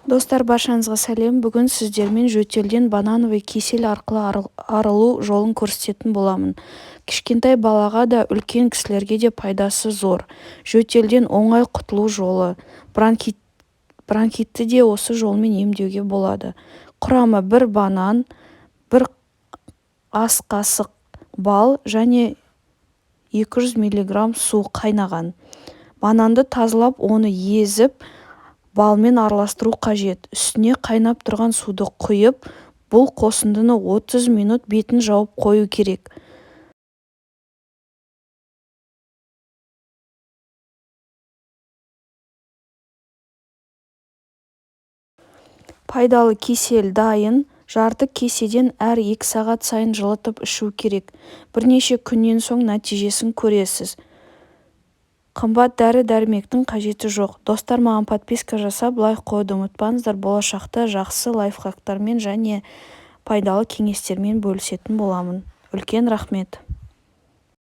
Достар, баршаңызға сәлем. Бүгін сіздермен жөтелден банановый кисель арқылы арылу жолын көрсететін боламын. Кішкентай балаға да, үлкен кісілерге де пайдасы зор. Жөтелден оңай құтылу жолы. Бронхитті де осы жолмен емдеуге болады. Құрамы: 1 банан, 1 ас қасық бал және 200 мг су қайнаған. Бананды тазалап, оны езіп, балмен араластыру қажет. Үстіне қайнап тұрған суды құйып, бұл қосындыны 30 минут бетін жауып қою керек. Пайдалы кисель дайын. Жарты кеседен әр 2 сағат сайын жылытып ішу керек. Бірнеше күннен соң нәтижесін көресіз. Қымбат дәрі-дәрмектің қажеті жоқ. Достар, маған подписка жасап, лайк қойды ұмытпаңыздар. Болашақта жақсы лайфхактармен және пайдалы кеңестермен бөлісетін боламын. Үлкен рахмет.